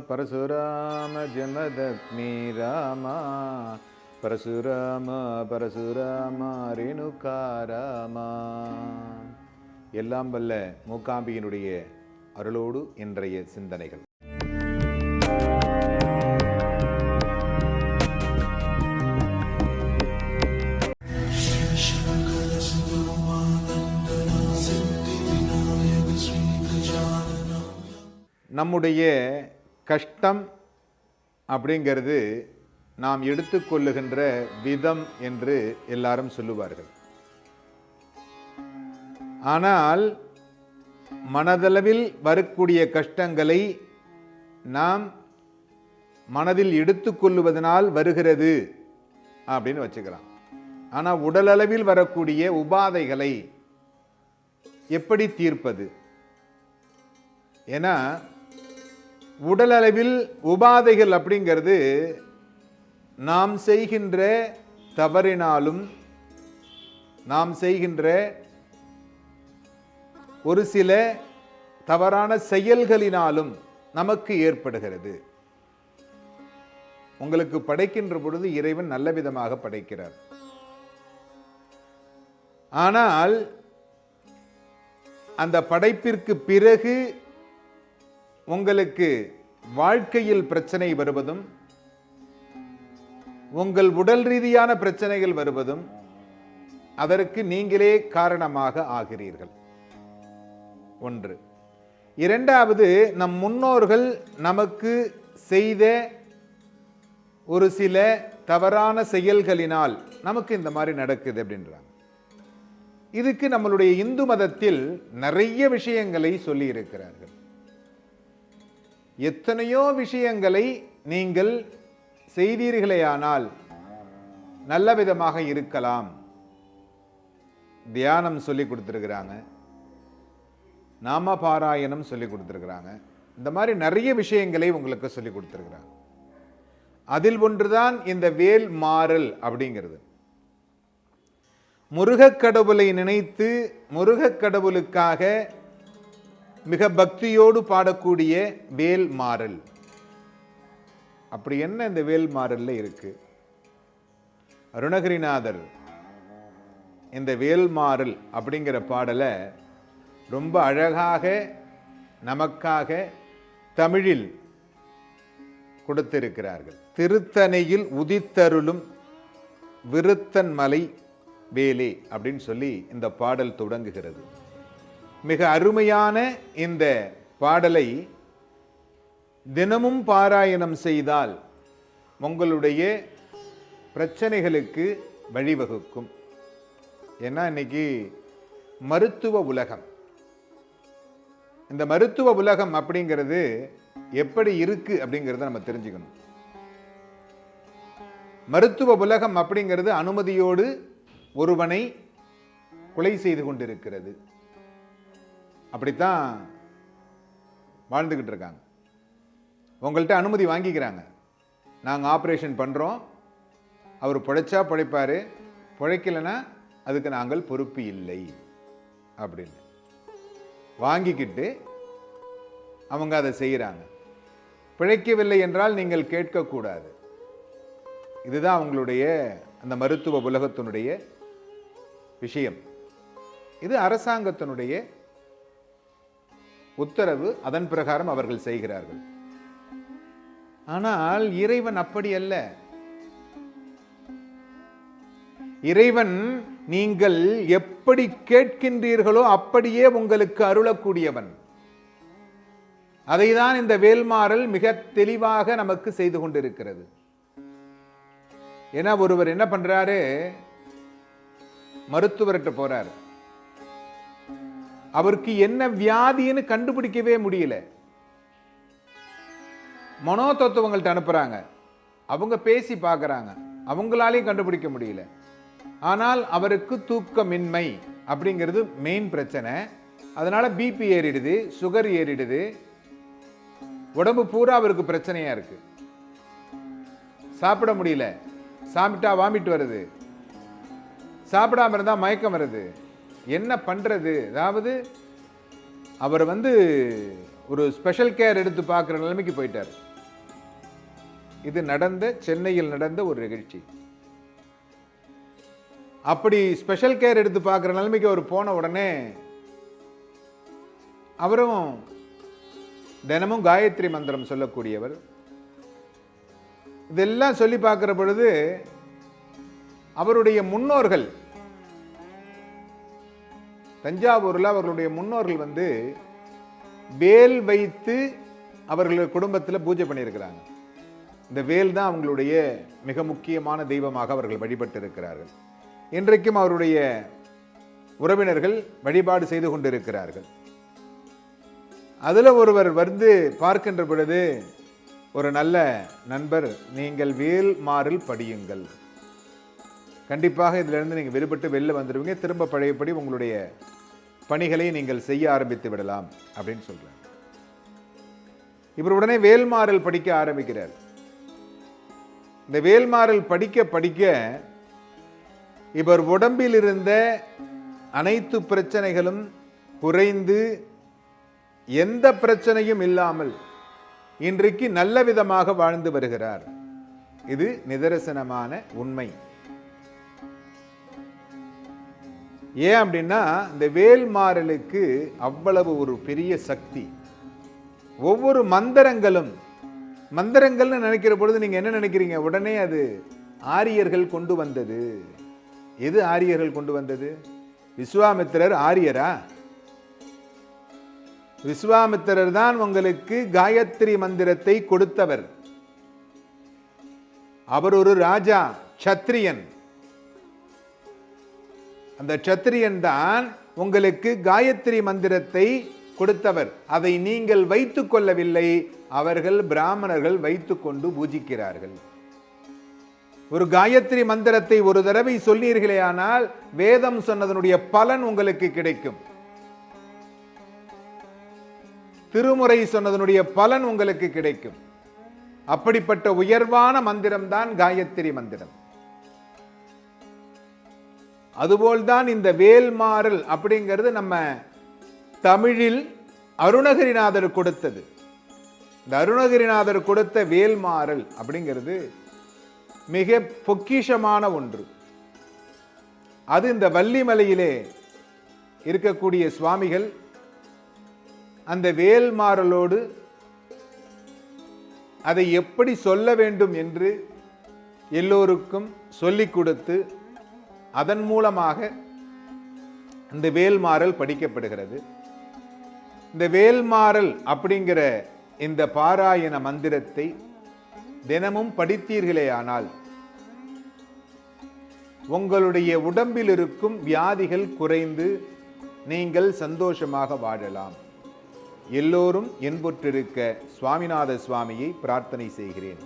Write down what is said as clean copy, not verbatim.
பரசுராம ஜமதக்னி ராமா பரசுராம பரசுராம ரேணுகாராமா. எல்லாம் வல்ல மூகாம்பியினுடைய அருளோடு இன்றைய சிந்தனைகள். நம்முடைய கஷ்டம் அப்படிங்கிறது நாம் எடுத்துக்கொள்ளுகின்ற விதம் என்று எல்லாரும் சொல்லுவார்கள். ஆனால் மனதளவில் வரக்கூடிய கஷ்டங்களை நாம் மனதில் எடுத்துக்கொள்ளுவதனால் வருகிறது அப்படின்னு வச்சுக்கலாம். ஆனால் உடலளவில் வரக்கூடிய உபாதைகளை எப்படி தீர்ப்பது? ஏன்னா உடலளவில் உபாதைகள் அப்படிங்கிறது நாம் செய்கின்ற தவறினாலும் நாம் செய்கின்ற ஒரு சில தவறான செயல்களினாலும் நமக்கு ஏற்படுகிறது. உங்களுக்கு படைக்கின்ற பொழுது இறைவன் நல்ல விதமாக படைக்கிறார். ஆனால் அந்த படைப்பிற்கு பிறகு உங்களுக்கு வாழ்க்கையில் பிரச்சனை வருவதும் உங்கள் உடல் ரீதியான பிரச்சனைகள் வருவதும் அதற்கு நீங்களே காரணமாக ஆகிறீர்கள். ஒன்று. இரண்டாவது, நம் முன்னோர்கள் நமக்கு செய்த ஒரு சில தவறான செயல்களினால் நமக்கு இந்த மாதிரி நடக்குது அப்படின்றாங்க. இதுக்கு நம்மளுடைய இந்து மதத்தில் நிறைய விஷயங்களை சொல்லி இருக்கிறார்கள். எத்தனையோ விஷயங்களை நீங்கள் செய்தீர்களேயானால் நல்ல விதமாக இருக்கலாம். தியானம் சொல்லி கொடுத்துருக்கிறாங்க, நாம பாராயணம் சொல்லி கொடுத்துருக்கிறாங்க. இந்த மாதிரி நிறைய விஷயங்களை உங்களுக்கு சொல்லி கொடுத்துருக்கிறாங்க. அதில் ஒன்றுதான் இந்த வேல் மாறல் அப்படிங்கிறது. முருகக் கடவுளை நினைத்து முருகக் கடவுளுக்காக மிக பக்தியோடு பாடக்கூடிய வேல் மாறல். அப்படி என்ன இந்த வேல் மாறல்ல இருக்கு? அருணகிரிநாதர் இந்த வேல் மாறல் அப்படிங்கிற பாடலை ரொம்ப அழகாக நமக்காக தமிழில் கொடுத்திருக்கிறார்கள். திருத்தணையில் உதித்தருளும் விருத்தன் மலை வேலே அப்படின்னு சொல்லி இந்த பாடல் தொடங்குகிறது. மிக அருமையான இந்த பாடலை தினமும் பாராயணம் செய்தால் உங்களுடைய பிரச்சனைகளுக்கு வழிவகுக்கும். ஏன்னா இன்னைக்கு மருத்துவ உலகம், இந்த மருத்துவ உலகம் அப்படிங்கிறது எப்படி இருக்கு அப்படிங்கிறத நம்ம தெரிஞ்சுக்கணும். மருத்துவ உலகம் அப்படிங்கிறது அனுமதியோடு ஒருவனை கொலை செய்து கொண்டிருக்கிறது. அப்படித்தான் வாழ்ந்துகிட்டு இருக்காங்க. உங்கள்கிட்ட அனுமதி வாங்கிக்கிறாங்க, நாங்கள் ஆப்ரேஷன் பண்ணுறோம், அவர் பிழைச்சா பிழைப்பார், பிழைக்கலைன்னா அதுக்கு நாங்கள் பொறுப்பு இல்லை அப்படின்னு வாங்கிக்கிட்டு அவங்க அதை செய்கிறாங்க. பிழைக்கவில்லை என்றால் நீங்கள் கேட்கக்கூடாது. இதுதான் அவங்களுடைய அந்த மருத்துவ உலகத்தினுடைய விஷயம். இது அரசாங்கத்தினுடைய உத்தரவு, அதன் பிரகாரம் அவர்கள் செய்கிறார்கள். ஆனால் இறைவன் அப்படி அல்ல. இறைவன் நீங்கள் எப்படி கேட்கின்றீர்களோ அப்படியே உங்களுக்கு அருளக்கூடியவன். அதைதான் இந்த வேல்மாறல் மிக தெளிவாக நமக்கு செய்து கொண்டிருக்கிறது. ஏன்னா ஒருவர் என்ன பண்றாரு, மருத்துவர்கிட்ட போறாரு, அவருக்கு என்ன வியாதின்னு கண்டுபிடிக்கவே முடியல. மனோ தத்துவங்கள்ட்ட அனுப்புறாங்க, அவங்க பேசி பார்க்கறாங்க, அவங்களாலையும் கண்டுபிடிக்க முடியல. ஆனால் அவருக்கு தூக்கமின்மை அப்படிங்கிறது மெயின் பிரச்சனை. அதனால பிபி ஏறிடுது, சுகர் ஏறிடுது, உடம்பு பூரா அவருக்கு பிரச்சனையா இருக்கு. சாப்பிட முடியல, சாப்பிட்டா வாமிட் வருது, சாப்பிடாம இருந்தா மயக்கம் வருது. என்ன பண்றது? அதாவது அவர் ஒரு ஸ்பெஷல் கேர் எடுத்து பார்க்குற நிலைமைக்கு போயிட்டார். இது சென்னையில் நடந்த ஒரு நிகழ்ச்சி. அப்படி ஸ்பெஷல் கேர் எடுத்து பார்க்குற நிலைமைக்கு அவர் போன உடனே அவரும் தினமும் காயத்ரி மந்திரம் சொல்லக்கூடியவர். இதெல்லாம் சொல்லி பார்க்கிற பொழுது அவருடைய முன்னோர்கள் தஞ்சாவூரில் அவர்களுடைய முன்னோர்கள் வேல் வைத்து அவர்களுடைய குடும்பத்தில் பூஜை பண்ணியிருக்கிறாங்க. இந்த வேல் தான் அவங்களுடைய மிக முக்கியமான தெய்வமாக அவர்கள் வழிபட்டு இருக்கிறார்கள். இன்றைக்கும் அவருடைய உறவினர்கள் வழிபாடு செய்து கொண்டிருக்கிறார்கள். அதில் ஒருவர் பார்க்கின்ற பொழுது, ஒரு நல்ல நண்பர், நீங்கள் வேல் மாறல் படியுங்கள், கண்டிப்பாக இதிலிருந்து நீங்கள் விடுபட்டு வெளில வந்துடுவீங்க, திரும்ப பழையபடி உங்களுடைய பணிகளை நீங்கள் செய்ய ஆரம்பித்து விடலாம் அப்படின்னு சொல்றார். இவர் உடனே வேல்மாறல் படிக்க ஆரம்பிக்கிறார். இந்த வேல்மாறல் படிக்க படிக்க இவர் உடம்பில் இருந்த அனைத்து பிரச்சனைகளும் குறைந்து எந்த பிரச்சனையும் இல்லாமல் இன்றைக்கு நல்ல விதமாக வாழ்ந்து வருகிறார். இது நிதர்சனமான உண்மை. ஏன் அப்படின்னா, இந்த வேல்மாறலுக்கு அவ்வளவு ஒரு பெரிய சக்தி. ஒவ்வொரு மந்திரங்கள்னு நினைக்கிற பொழுது நீங்க என்ன நினைக்கிறீங்க? உடனே அது ஆரியர்கள் கொண்டு வந்தது. எது ஆரியர்கள் கொண்டு வந்தது? விஸ்வாமித்திரர் ஆரியரா? விஸ்வாமித்திரர் தான் உங்களுக்கு காயத்ரி மந்திரத்தை கொடுத்தவர். அவர் ஒரு ராஜா, சத்திரியன். அந்த சத்திரியன் தான் உங்களுக்கு காயத்ரி மந்திரத்தை கொடுத்தவர். அதை நீங்கள் வைத்துக் கொள்ளவில்லை, அவர்கள் பிராமணர்கள் வைத்துக் கொண்டு பூஜிக்கிறார்கள். ஒரு காயத்ரி மந்திரத்தை ஒரு தடவை சொன்னீர்களே ஆனால் வேதம் சொன்னதனுடைய பலன் உங்களுக்கு கிடைக்கும். திருமுறை சொன்னதனுடைய பலன் உங்களுக்கு கிடைக்கும். அப்படிப்பட்ட உயர்வான மந்திரம் தான் காயத்ரி மந்திரம். அதுபோல்தான் இந்த வேல்மாறல் அப்படிங்கிறது நம்ம தமிழில் அருணகிரிநாதர் கொடுத்தது. இந்த அருணகிரிநாதர் கொடுத்த வேல்மாறல் அப்படிங்கிறது மிக பொக்கிஷமான ஒன்று. அது இந்த வள்ளிமலையிலே இருக்கக்கூடிய சுவாமிகள் அந்த வேல்மாறலோடு அதை எப்படி சொல்ல வேண்டும் என்று எல்லோருக்கும் சொல்லிக் கொடுத்து அதன் மூலமாக இந்த வேல்மாறல் படிக்கப்படுகிறது. இந்த வேல்மாறல் அப்படிங்கிற இந்த பாராயண மந்திரத்தை தினமும் படித்தீர்களே ஆனால் உங்களுடைய உடம்பில் இருக்கும் வியாதிகள் குறைந்து நீங்கள் சந்தோஷமாக வாழலாம். எல்லோரும் என்புற்றிருக்க சுவாமிநாத சுவாமியை பிரார்த்தனை செய்கிறேன்.